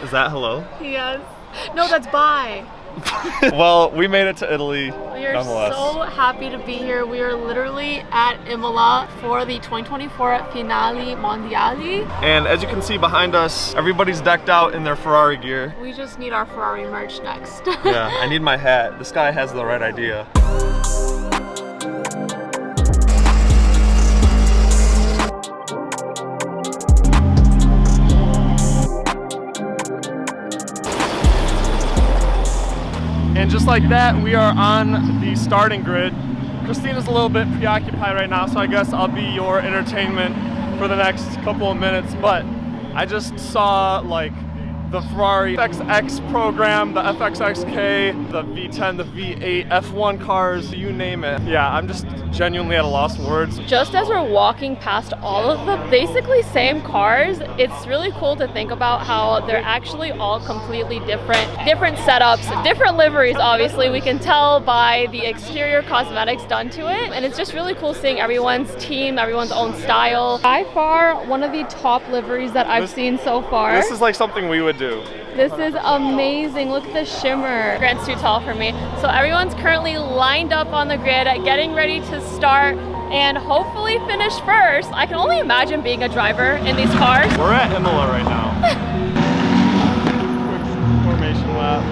Is that hello? Yes. No, that's bye. Well, we made it to Italy. We are so happy to be here. We are literally at Imola for the 2024 Finali Mondiali. And as you can see behind us, everybody's decked out in their Ferrari gear. We just need our Ferrari merch next. Yeah, I need my hat. This guy has the right idea. And just like that, we are on the starting grid. Christina's a little bit preoccupied right now, so I guess I'll be your entertainment for the next couple of minutes. But I just saw like the Ferrari FXX program, the FXXK, the V10, the V8, F1 cars, you name it. Yeah, I'm just genuinely at a loss for words. Just as we're walking past all of the basically same cars, it's really cool to think about how they're actually all completely different setups, different liveries. Obviously, we can tell by the exterior cosmetics done to it, and it's just really cool seeing everyone's team, everyone's own style. By far, one of the top liveries that I've seen so far. This is like something we would do. This is amazing. Look at the shimmer. Grant's too tall for me. So everyone's currently lined up on the grid, getting ready to start and hopefully finish first. I can only imagine being a driver in these cars. We're at Imola right now. Quick formation lap.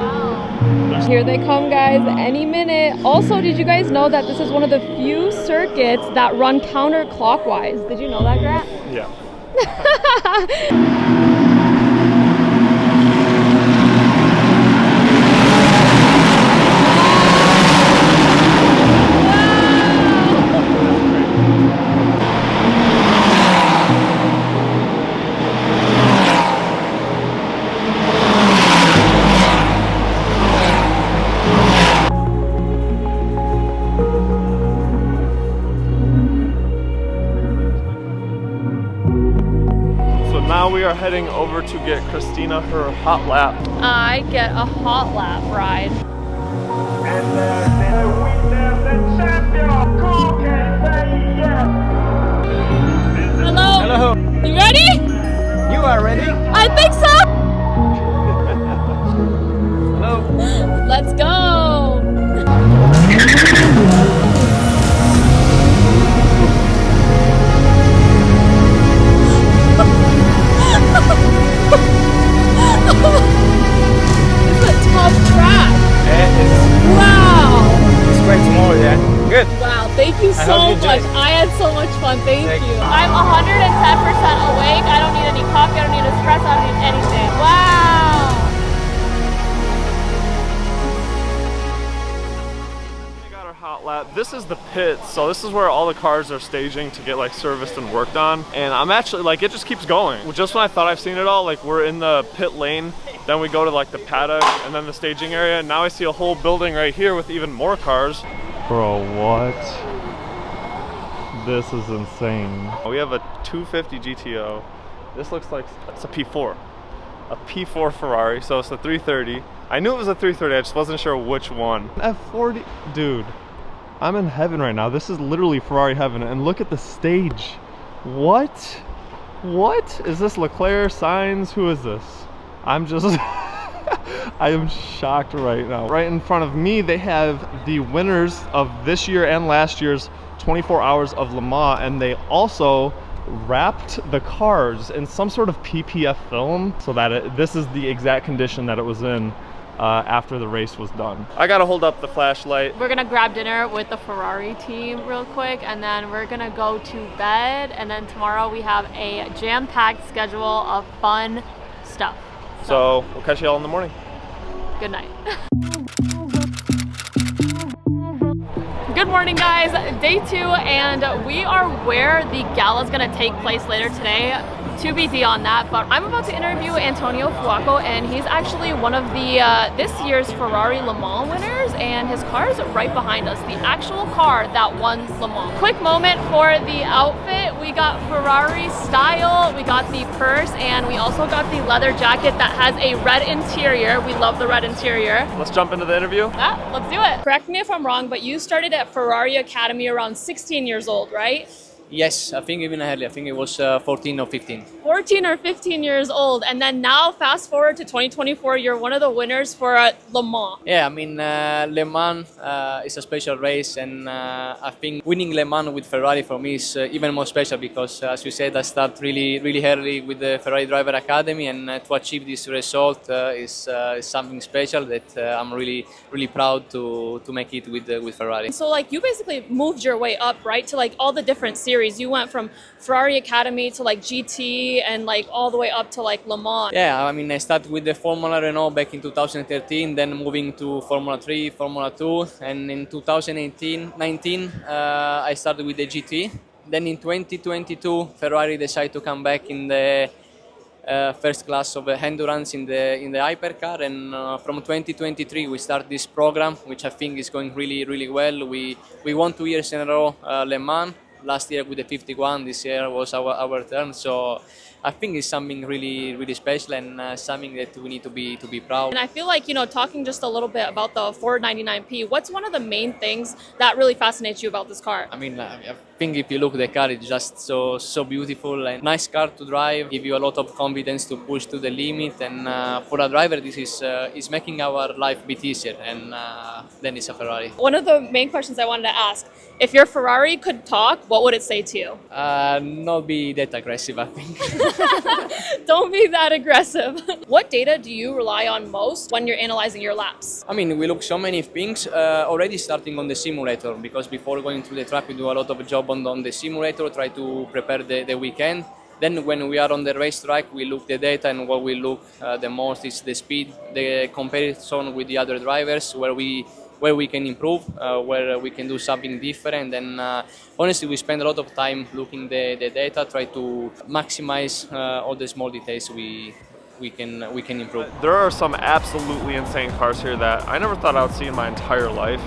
Wow. Here they come, guys, any minute. Also, did you guys know that this is one of the few circuits that run counterclockwise? Did you know that, Grant? Yeah. Now we are heading over to get Christina her hot lap. I get a hot lap ride. And the winner, the champion, who can say yes? Hello. Hello. You ready? You are ready? I think so. Hello. Let's go. It's a tough track. Wow. It's great tomorrow, yeah? Good. Wow, thank you so hope you much. enjoy it. I had so much fun. Thank Thank you. you. I'm 110% awake. I don't need any coffee. I don't need espresso. I don't need anything. Wow. We got our hot lap. This is the pit, so this is where all the cars are staging to get like serviced and worked on. And I'm actually like, it just keeps going. Just when I thought I've seen it all, like we're in the pit lane, then we go to like the paddock and then the staging area. And now I see a whole building right here with even more cars. Bro, what? This is insane. We have a 250 GTO. This looks like it's a P4. A P4 Ferrari, so it's a 330. I knew it was a 330, I just wasn't sure which one. F40, dude, I'm in heaven right now. This is literally Ferrari heaven, and look at the stage. What? What? Is this Leclerc, Sainz? Who is this? I'm just, I am shocked right now. Right in front of me, they have the winners of this year and last year's 24 Hours of Le Mans, and they also wrapped the cars in some sort of PPF film so that this is the exact condition that it was in after the race was done. I gotta hold up the flashlight. We're gonna grab dinner with the Ferrari team real quick, and then we're gonna go to bed, and then tomorrow we have a jam-packed schedule of fun stuff. So we'll catch you all in the morning. Good night. Good morning, guys. Day 2, and we are where the gala is going to take place later today. TBD on that, but I'm about to interview Antonio Fuoco, and he's actually one of the this year's Ferrari Le Mans winners, and his car is right behind us, the actual car that won Le Mans. Quick moment for the outfit. We got Ferrari style, we got the purse, and we also got the leather jacket that has a red interior. We love the red interior. Let's jump into the interview. Yeah, let's do it. Correct me if I'm wrong, but you started at Ferrari Academy around 16 years old, right? Yes, I think even earlier. I think it was 14 or 15. 14 or 15 years old, and then now fast forward to 2024, you're one of the winners for Le Mans. Yeah, I mean, Le Mans is a special race, and I think winning Le Mans with Ferrari for me is even more special because, as you said, I start really early with the Ferrari Driver Academy, and to achieve this result is something special that I'm really proud to make it with Ferrari. So like you basically moved your way up, right, to like all the different series. You went from Ferrari Academy to like GT and like all the way up to like Le Mans. Yeah, I mean, I started with the Formula Renault back in 2013, then moving to Formula 3, Formula 2, and in 2019, I started with the GT. Then in 2022, Ferrari decided to come back in the first class of endurance in the hypercar, and from 2023 we start this program, which I think is going really well. We won 2 years in a row Le Mans. Last year with the 51, this year was our turn. So I think it's something really special and something that we need to be proud. And I feel like, you know, talking just a little bit about the 499P, what's one of the main things that really fascinates you about this car? I mean, I think if you look at the car, it's just so beautiful and nice car to drive, give you a lot of confidence to push to the limit, and for a driver this is making our life a bit easier, and then it's a Ferrari. One of the main questions I wanted to ask, if your Ferrari could talk, what would it say to you? Not be that aggressive, I think. Don't be that aggressive. What data do you rely on most when you're analyzing your laps? I mean, we look so many things already starting on the simulator, because before going to the track we do a lot of job on the simulator, try to prepare the weekend. Then when we are on the racetrack, we look the data, and what we look the most is the speed, the comparison with the other drivers, where we can improve, where we can do something different. And honestly, we spend a lot of time looking the data, try to maximize all the small details we can improve. There are some absolutely insane cars here that I never thought I would see in my entire life,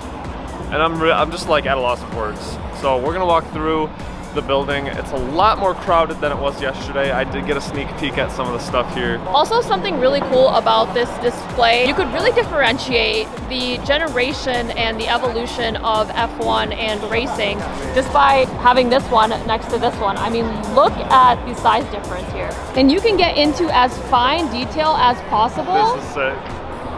and I'm just like at a loss of words. So we're gonna walk through the building. It's a lot more crowded than it was yesterday. I did get a sneak peek at some of the stuff here. Also, something really cool about this display, you could really differentiate the generation and the evolution of F1 and racing just by having this one next to this one. I mean, look at the size difference here. And you can get into as fine detail as possible. This is sick.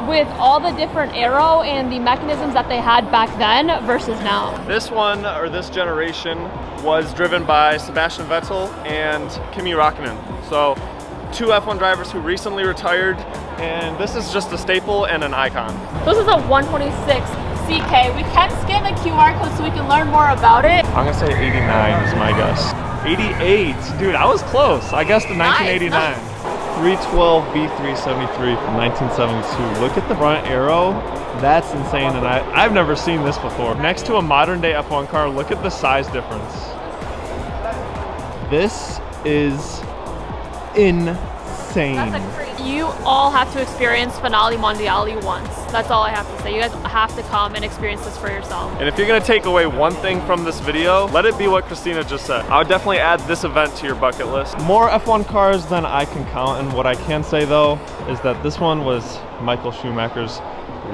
With all the different aero and the mechanisms that they had back then versus now. This one, or this generation, was driven by Sebastian Vettel and Kimi Räikkönen. So 2 F1 drivers who recently retired, and this is just a staple and an icon. This is a 126 CK. We can scan the QR code so we can learn more about it. I'm gonna say 89 is my guess. 88, dude, I was close. I guessed the 1989. Nice. 312 B373 from 1972. Look at the front arrow. That's insane, and I've never seen this before. Next to a modern day F1 car, look at the size difference. This is insane. You all have to experience Finali Mondiali once. That's all I have to say. You guys have to come and experience this for yourself. And if you're gonna take away one thing from this video, let it be what Christina just said. I would definitely add this event to your bucket list. More F1 cars than I can count, and what I can say though is that this one was Michael Schumacher's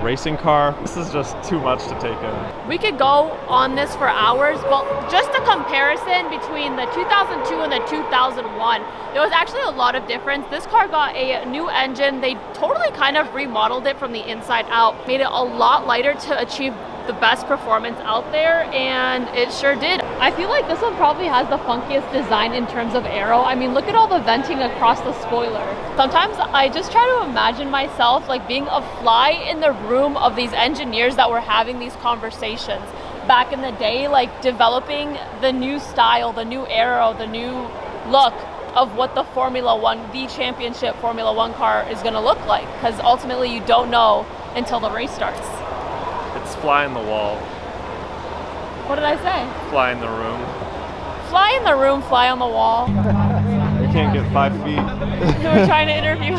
racing car. This is just too much to take in. We could go on this for hours, but just a comparison between the 2002 and the 2001, there was actually a lot of difference. This car got a new engine. They totally kind of remodeled it from the inside out, made it a lot lighter to achieve the best performance out there, and it sure did. I feel like this one probably has the funkiest design in terms of aero. I mean, look at all the venting across the spoiler. Sometimes I just try to imagine myself like being a fly in the room of these engineers that were having these conversations back in the day, like developing the new style, the new aero, the new look of what the Formula One, the championship Formula One car is gonna look like, because ultimately you don't know until the race starts. It's fly in the wall. What did I say? Fly in the room. Fly in the room, fly on the wall. You can't get 5 feet. We're trying to interview.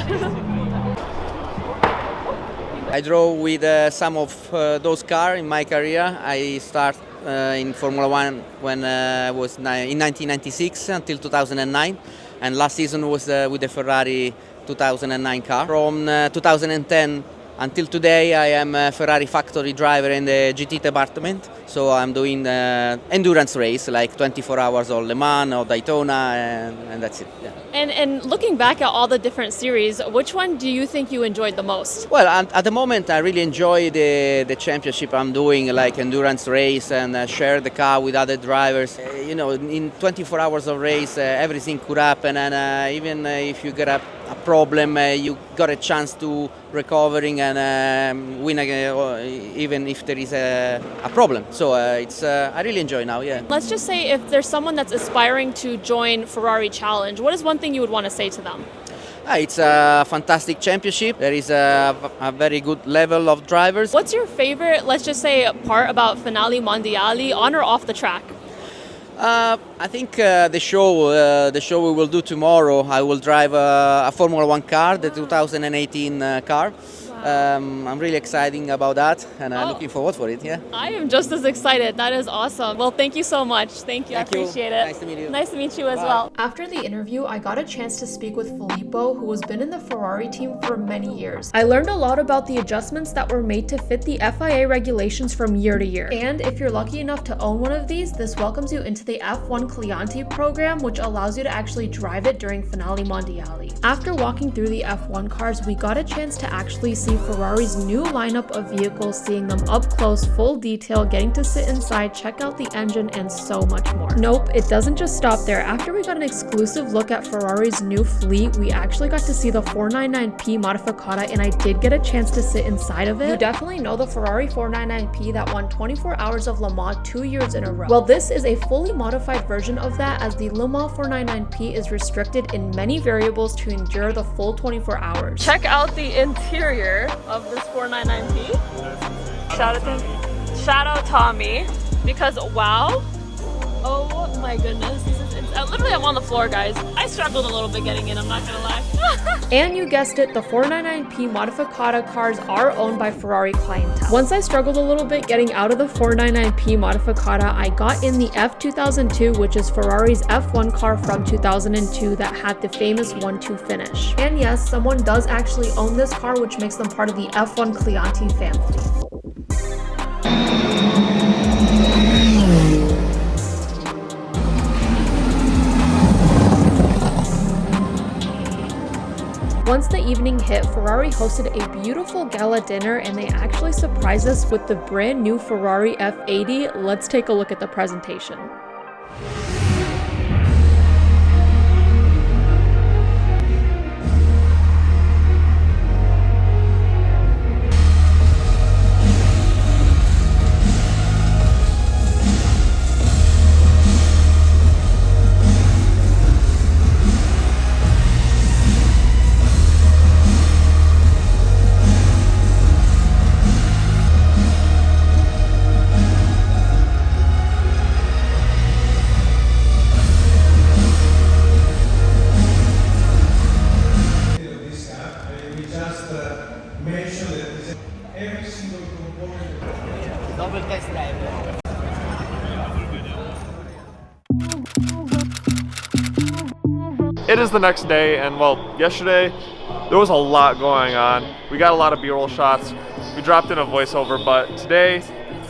I drove with some of those cars in my career. I started in Formula One when I was in 1996 until 2009, and last season was with the Ferrari 2009 car. From 2010 Until today, I am a Ferrari factory driver in the GT department. So I'm doing endurance race, like 24 hours or Le Mans or Daytona, and that's it. Yeah. And looking back at all the different series, which one do you think you enjoyed the most? Well, at the moment, I really enjoy the championship I'm doing, like endurance race, and share the car with other drivers. You know, in 24 hours of race, everything could happen, and even if you get a problem, you got a chance to recovering and win again, even if there is a problem. So I really enjoy now. Yeah. Let's just say if there's someone that's aspiring to join Ferrari Challenge, what is one thing you would want to say to them? It's a fantastic championship. There is a very good level of drivers. What's your favorite, let's just say, part about Finali Mondiali, on or off the track? I think the show we will do tomorrow. I will drive a Formula One car, the 2018 car. I'm really excited about that, and I'm looking forward for it. Yeah. I am just as excited. That is awesome. Well, thank you so much. Thank you. I appreciate it. Nice to meet you. Nice to meet you as well. After the interview, I got a chance to speak with Filippo, who has been in the Ferrari team for many years. I learned a lot about the adjustments that were made to fit the FIA regulations from year to year. And if you're lucky enough to own one of these, this welcomes you into the F1 Clienti program, which allows you to actually drive it during Finali Mondiali. After walking through the F1 cars, we got a chance to actually see Ferrari's new lineup of vehicles, seeing them up close, full detail, getting to sit inside, check out the engine, and so much more. Nope, it doesn't just stop there. After we got an exclusive look at Ferrari's new fleet, we actually got to see the 499P Modificata, and I did get a chance to sit inside of it. You definitely know the Ferrari 499P that won 24 Hours of Le Mans 2 years in a row. Well, this is a fully modified version of that, as the Le Mans 499P is restricted in many variables to endure the full 24 hours. Check out the interior of this 499P. Shout out Tommy, because wow, oh my goodness, this is literally I'm on the floor, guys. I struggled a little bit getting in, I'm not gonna lie. And you guessed it, the 499P Modificata cars are owned by Ferrari clientele. Once I struggled a little bit getting out of the 499P Modificata, I got in the F2002, which is Ferrari's F1 car from 2002 that had the famous 1-2 finish. And yes, someone does actually own this car, which makes them part of the F1 Clienti family. Once the evening hit, Ferrari hosted a beautiful gala dinner, and they actually surprised us with the brand new Ferrari F80. Let's take a look at the presentation. It is the next day, and well, yesterday there was a lot going on. We got a lot of B-roll shots. We dropped in a voiceover, but today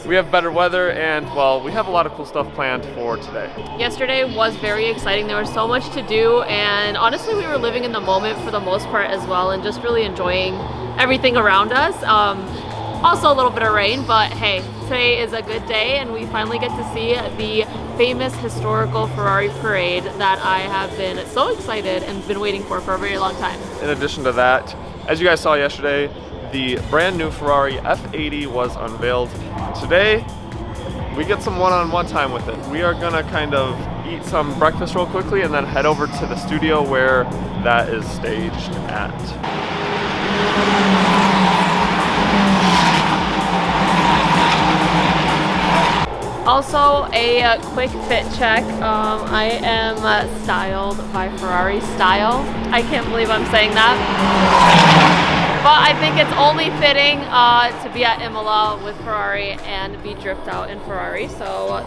we have better weather, and well, we have a lot of cool stuff planned for today. Yesterday was very exciting. There was so much to do, and honestly we were living in the moment for the most part as well, and just really enjoying everything around us. Also a little bit of rain, but hey, today is a good day, and we finally get to see the famous historical Ferrari parade that I have been so excited and been waiting for a very long time. In addition to that, as you guys saw yesterday, the brand new Ferrari F80 was unveiled. Today, we get some one-on-one time with it. We are gonna kind of eat some breakfast real quickly and then head over to the studio where that is staged at. Also, a quick fit check. I am styled by Ferrari Style. I can't believe I'm saying that. But I think it's only fitting to be at Imola with Ferrari and be dripped out in Ferrari. So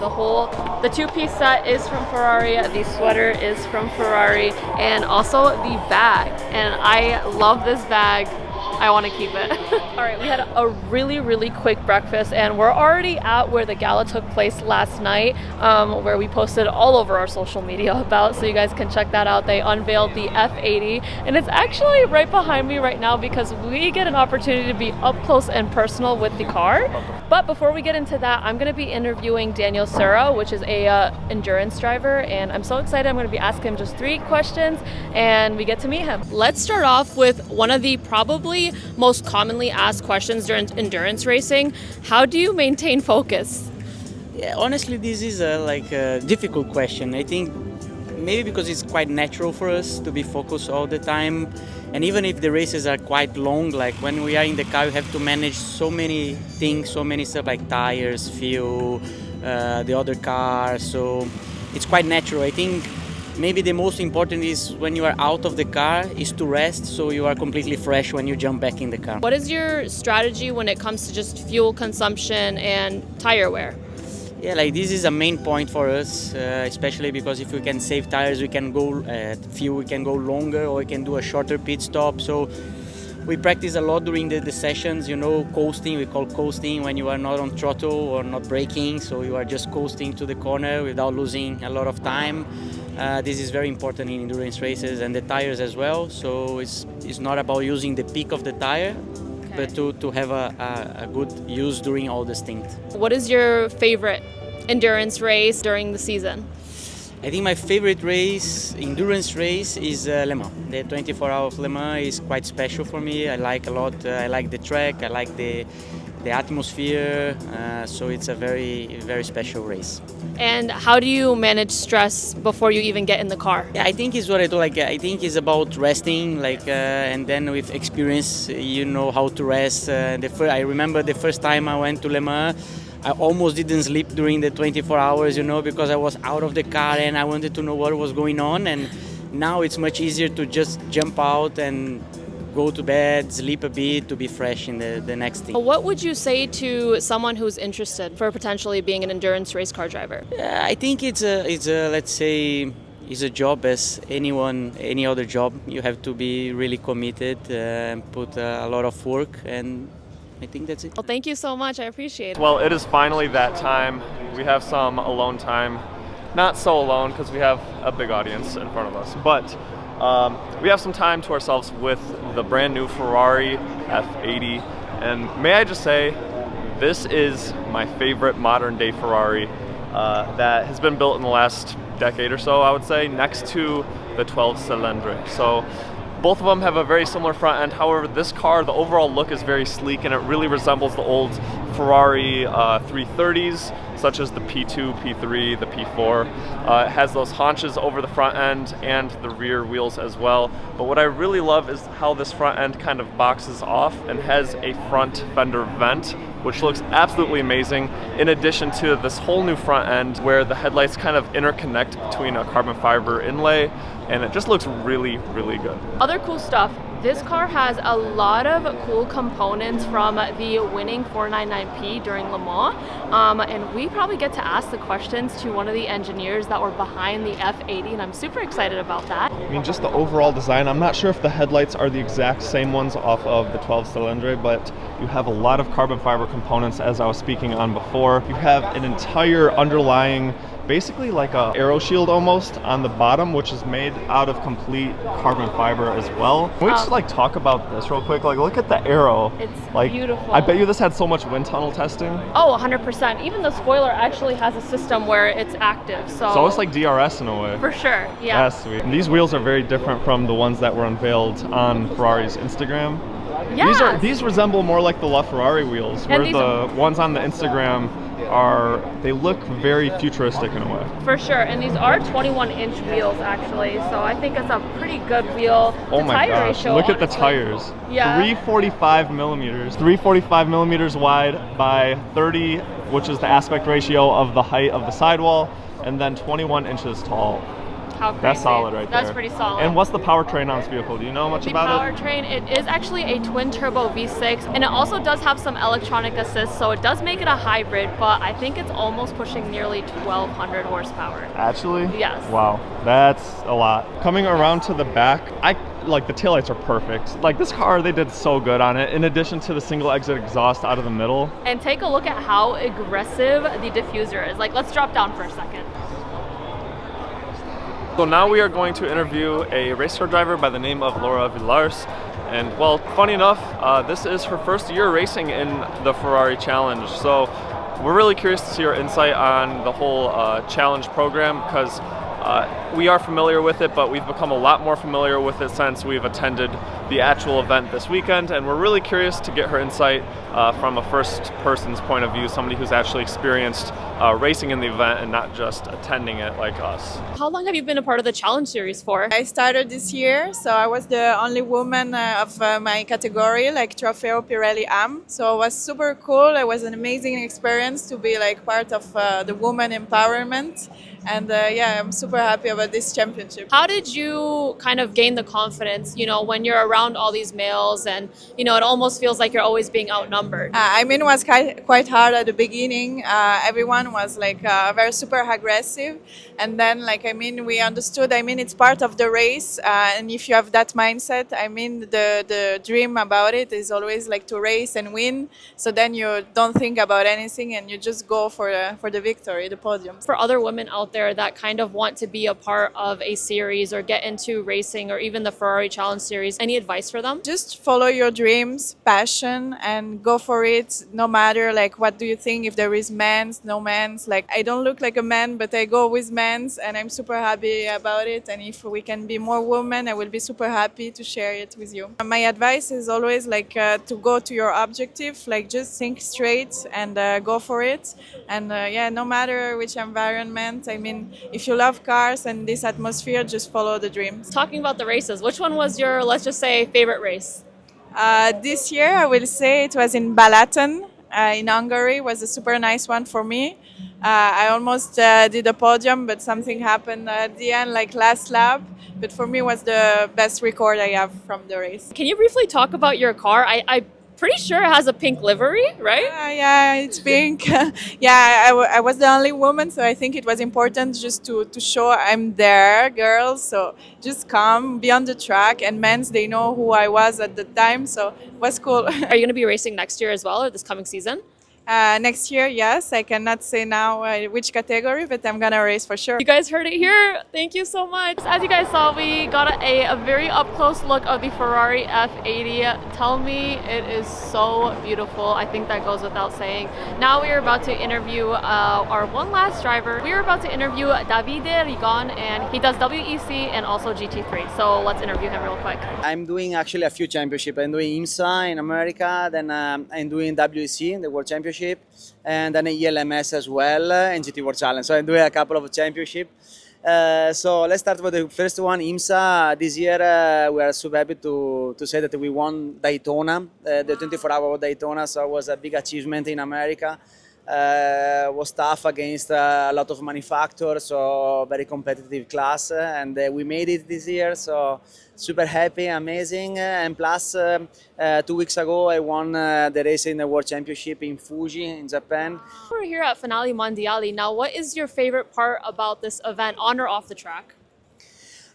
the two-piece set is from Ferrari, the sweater is from Ferrari, and also the bag. And I love this bag. I want to keep it. All right, we had a really quick breakfast, and we're already at where the gala took place last night, where we posted all over our social media about, so you guys can check that out. They unveiled the F80, and it's actually right behind me right now because we get an opportunity to be up close and personal with the car. But before we get into that, I'm going to be interviewing Daniel Sura, which is a endurance driver, and I'm so excited. I'm going to be asking him just 3 questions, and we get to meet him. Let's start off with one of the probably most commonly asked questions during endurance racing. How do you maintain focus? Yeah, honestly, this is a difficult question. I think maybe because it's quite natural for us to be focused all the time. And even if the races are quite long, like when we are in the car, you have to manage so many things, so many stuff like tires, fuel, the other car. So it's quite natural. I think maybe the most important is when you are out of the car is to rest, so you are completely fresh when you jump back in the car. What is your strategy when it comes to just fuel consumption and tire wear? Yeah, like this is a main point for us, especially because if we can save tires, we can go fuel, we can go longer, or we can do a shorter pit stop. So we practice a lot during the sessions, you know, coasting. We call coasting when you are not on throttle or not braking, so you are just coasting to the corner without losing a lot of time. This is very important in endurance races, and the tires as well. So it's not about using the peak of the tire, but to have a good use during all the stints. What is your favorite endurance race during the season? I think my favorite race, endurance race, is Le Mans. The 24-hour of Le Mans is quite special for me. I like a lot. I like the track. I like the atmosphere. So it's a very special race. And how do you manage stress before you even get in the car? Yeah, I think it's what I do. Like I think it's about resting. And then with experience, you know how to rest. I remember the first time I went to Le Mans, I almost didn't sleep during the 24 hours, you know, because I was out of the car and I wanted to know what was going on. And now it's much easier to just jump out and go to bed, sleep a bit to be fresh in the next thing. What would you say to someone who's interested for potentially being an endurance race car driver? I think it's a job as any other job. You have to be really committed and put a lot of work, and I think that's it. Well, thank you so much. I appreciate it. Well, it is finally that time. We have some alone time. Not so alone because we have a big audience in front of us, but we have some time to ourselves with the brand new Ferrari F80. And may I just say, this is my favorite modern day Ferrari that has been built in the last decade or so, I would say, next to the 12 Cylindre. So both of them have a very similar front end. However, this car, the overall look is very sleek, and it really resembles the old Ferrari 330s, such as the P2, P3, the P4. It has those haunches over the front end and the rear wheels as well. But what I really love is how this front end kind of boxes off and has a front fender vent, which looks absolutely amazing, in addition to this whole new front end where the headlights kind of interconnect between a carbon fiber inlay, and it just looks really good. Other cool stuff. This car has a lot of cool components from the winning 499P during Le Mans, and we probably get to ask the questions to one of the engineers that were behind the F80, and I'm super excited about that. I mean, just the overall design, I'm not sure if the headlights are the exact same ones off of the 12 Cylindre, but you have a lot of carbon fiber components, as I was speaking on before. You have an entire underlying, basically like a aero shield almost on the bottom, which is made out of complete carbon fiber as well. Can we just like talk about this real quick? Like, look at the aero. It's like, beautiful. I bet you this had so much wind tunnel testing. Oh, 100%. Even the spoiler actually has a system where it's active. So it's like DRS in a way. For sure, yeah. That's sweet. And these wheels are very different from the ones that were unveiled on Ferrari's Instagram. Yeah. These resemble more like the LaFerrari wheels, where the ones on the Instagram they look very futuristic in a way. For sure, and these are 21-inch wheels actually, so I think it's a pretty good wheel Oh my tire gosh, ratio, look at the honestly. tires. Yeah. 345 millimeters. 345 millimeters wide by 30, which is the aspect ratio of the height of the sidewall, and then 21 inches tall. How crazy. That's solid right there. That's pretty solid. And what's the powertrain on this vehicle? Do you know much about it? The powertrain, it is actually a twin-turbo V6, and it also does have some electronic assist, so it does make it a hybrid, but I think it's almost pushing nearly 1,200 horsepower. Actually? Yes. Wow, that's a lot. Coming around to the back, like the taillights are perfect. Like this car, they did so good on it. In addition to the single exit exhaust out of the middle. And take a look at how aggressive the diffuser is. Like, let's drop down for a second. So now we are going to interview a race car driver by the name of Laura Villars. And well, funny enough, this is her first year racing in the Ferrari Challenge. So we're really curious to see her insight on the whole challenge program, because we are familiar with it, but we've become a lot more familiar with it since we've attended the actual event this weekend, and we're really curious to get her insight from a first person's point of view, somebody who's actually experienced racing in the event and not just attending it like us. How long have you been a part of the challenge series for? I started this year, so I was the only woman of my category, like Trofeo Pirelli Am. So it was super cool. It was an amazing experience to be like part of the woman empowerment. And yeah, I'm super happy about this championship. How did you kind of gain the confidence, you know, when you're around all these males and, you know, it almost feels like you're always being outnumbered? I mean, it was quite hard at the beginning. Everyone was like very super aggressive. And then, like, I mean, we understood, I mean, it's part of the race. And if you have that mindset, I mean, the dream about it is always like to race and win. So then you don't think about anything and you just go for the victory, the podium. For other women out there that kind of want to be a part of a series or get into racing or even the Ferrari Challenge series, any advice for them? Just follow your dreams, passion, and go for it. No matter like what do you think, if there is men's, no men's. Like, I don't look like a man, but I go with men's, and I'm super happy about it. And if we can be more women, I will be super happy to share it with you. My advice is always like to go to your objective, like just think straight and go for it. And yeah, no matter which environment, I mean, if you love cars and this atmosphere, just follow the dreams. Talking about the races, which one was your, let's just say, favorite race? This year, I will say it was in Balaton in Hungary. It was a super nice one for me. I almost did a podium, but something happened at the end, like last lap. But for me, it was the best record I have from the race. Can you briefly talk about your car? I'm pretty sure it has a pink livery, right? Yeah, it's pink. Yeah, I was the only woman, so I think it was important just to show I'm there, girls. So just come, be on the track. And men's, they know who I was at the time, so it was cool. Are you going to be racing next year as well, or this coming season? Next year, yes. I cannot say now which category, but I'm gonna race for sure. You guys heard it here. Thank you so much. As you guys saw, we got a very up-close look of the Ferrari F80. Tell me it is so beautiful. I think that goes without saying. Now we are about to interview our one last driver. We are about to interview Davide Rigon, and he does WEC and also GT3. So let's interview him real quick. I'm doing actually a few championships. I'm doing IMSA in America, then I'm doing WEC, the World Championship, and then ELMS as well, and GT World Challenge. So I'm doing a couple of championships. So let's start with the first one, IMSA. This year we are super happy to say that we won Daytona, the 24-hour Daytona. So it was a big achievement in America. Was tough against a lot of manufacturers, so very competitive class, and we made it this year, so super happy, amazing. And plus 2 weeks ago I won the race in the World Championship in Fuji in Japan. We're here at Finali Mondiali. Now, what is your favorite part about this event, on or off the track?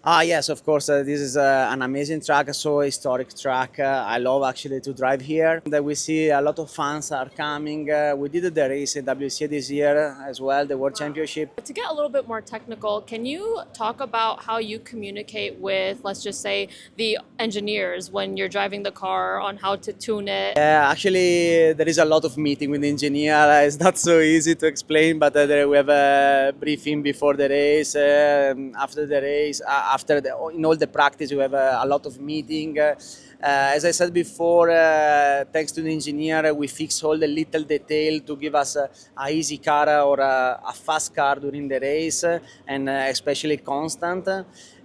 Yes, of course. This is an amazing track, so historic track. I love actually to drive here. We see a lot of fans are coming. We did the race in WC this year as well, the World Championship. To get a little bit more technical, can you talk about how you communicate with, let's just say, the engineers when you're driving the car on how to tune it? Actually, there is a lot of meeting with the engineer. It's not so easy to explain, but we have a briefing before the race, after the race. In all the practice, we have a lot of meeting. As I said before, thanks to the engineer, we fix all the little detail to give us a easy car or a fast car during the race, and especially constant.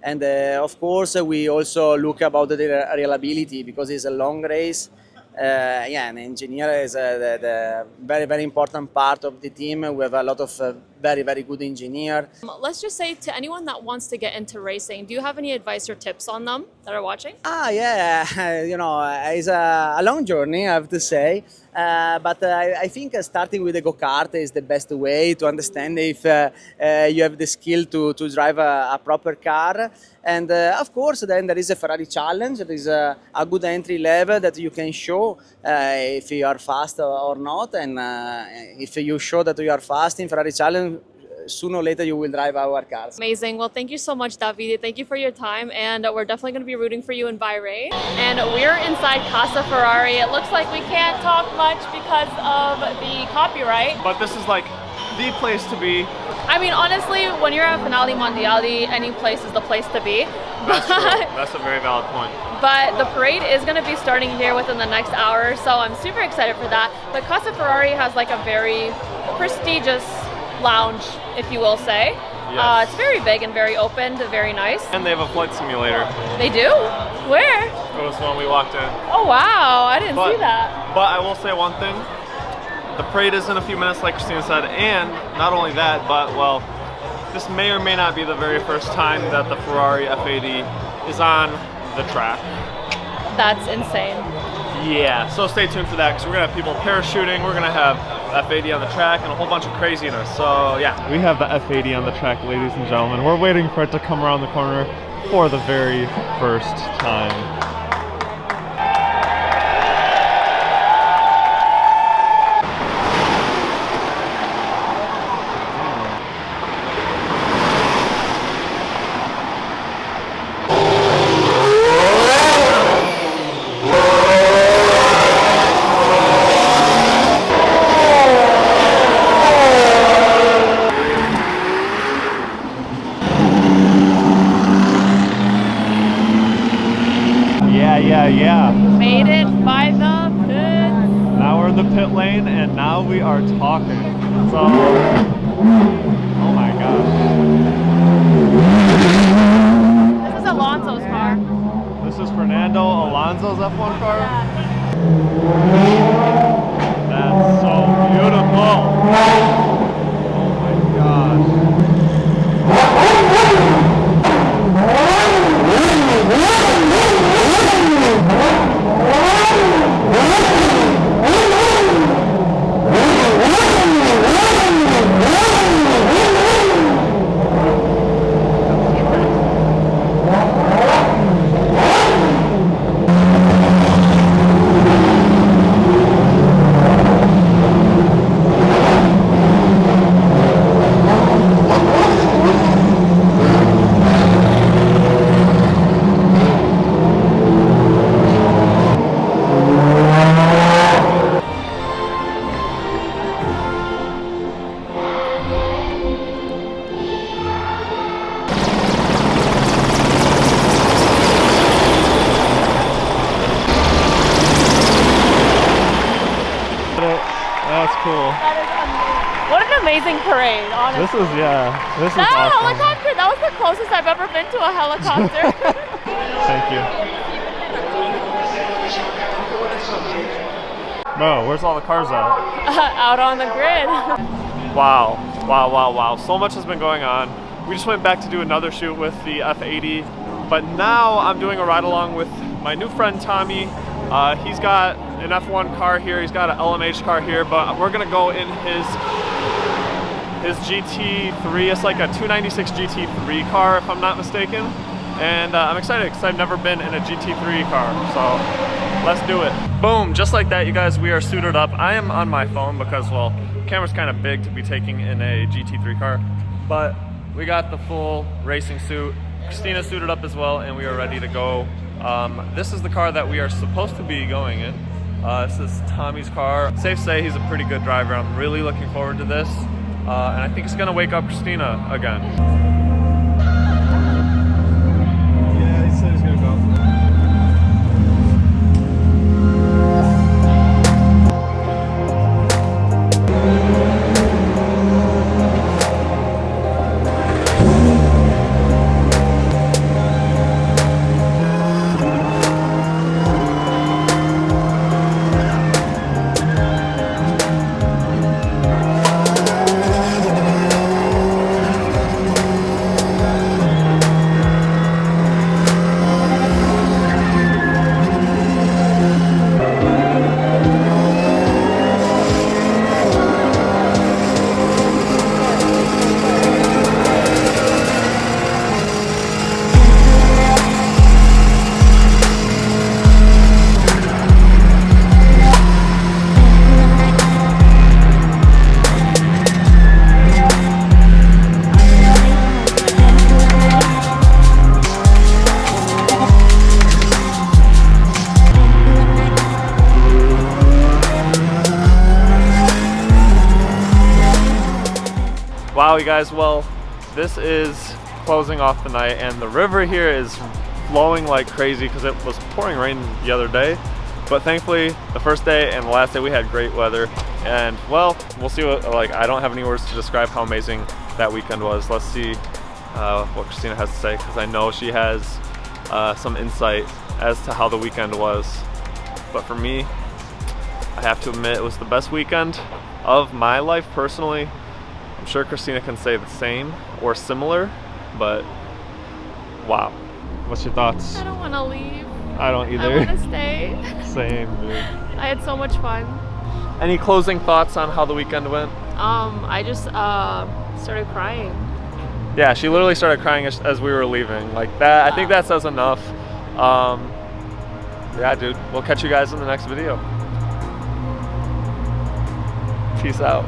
And of course, we also look about the reliability, because it's a long race. Yeah, an engineer is the very, very important part of the team. We have a lot of very, very good engineer. Let's just say to anyone that wants to get into racing, do you have any advice or tips on them that are watching? Yeah, you know, it's a long journey, I have to say. But I think starting with the go-kart is the best way to understand if you have the skill to drive a proper car. And of course, then there is a Ferrari challenge. There is a good entry level that you can show if you are fast or not. And if you show that you are fast in Ferrari challenge, sooner or later you will drive our cars. Amazing. Well, thank you so much, Davide. Thank you for your time, and we're definitely going to be rooting for you in Bahrain. And we're inside Casa Ferrari. It looks like we can't talk much because of the copyright. But this is like the place to be. I mean, honestly, when you're at Finali Mondiali, any place is the place to be. That's true. That's a very valid point. But the parade is going to be starting here within the next hour, so I'm super excited for that. But Casa Ferrari has like a very prestigious lounge, if you will say. Yes. It's very big and very open, very nice. And they have a flight simulator. They do? Where? It was when we walked in. Oh wow, I didn't see that. But I will say one thing. The parade is in a few minutes, like Christina said, and not only that, but well, this may or may not be the very first time that the Ferrari F80 is on the track. That's insane. Yeah, so stay tuned for that, because we're going to have people parachuting, we're going to have F80 on the track, and a whole bunch of craziness. So yeah, we have the F80 on the track, ladies and gentlemen. We're waiting for it to come around the corner for the very first time. Yeah. Made it by the pit. Now we're in the pit lane, and now we are talking. So, oh my gosh. This is Alonso's car. This is Fernando Alonso's F1 car? Yeah. That's so beautiful. Oh my gosh. That's cool. That is amazing. What an amazing parade, honestly. This is That awesome. helicopter, that was the closest I've ever been to a helicopter. Thank you. Bro, where's all the cars at? Out on the grid. Wow. So much has been going on. We just went back to do another shoot with the F80, but now I'm doing a ride along with my new friend Tommy. He's got an F1 car here, he's got an LMH car here, but we're gonna go in his GT3. It's like a 296 GT3 car, if I'm not mistaken. And I'm excited because I've never been in a GT3 car, so let's do it. Boom, just like that, you guys, we are suited up. I am on my phone because, well, the camera's kind of big to be taking in a GT3 car, but we got the full racing suit. Christina's suited up as well, and we are ready to go. This is the car that we are supposed to be going in. This is Tommy's car. Safe to say he's a pretty good driver. I'm really looking forward to this. And I think it's gonna wake up Christina again. Yeah, he said he's gonna go. Wow, you guys, well, this is closing off the night, and the river here is flowing like crazy because it was pouring rain the other day. But thankfully, the first day and the last day we had great weather. And well, we'll see what, like, I don't have any words to describe how amazing that weekend was. Let's see what Christina has to say, because I know she has some insight as to how the weekend was. But for me, I have to admit it was the best weekend of my life personally. I'm sure Christina can say the same or similar, but wow. What's your thoughts? I don't want to leave. I don't either. I want to stay. Same, dude. I had so much fun. Any closing thoughts on how the weekend went? I just started crying. Yeah, she literally started crying as we were leaving. Like that, I think that says enough. Yeah, dude, we'll catch you guys in the next video. Peace out.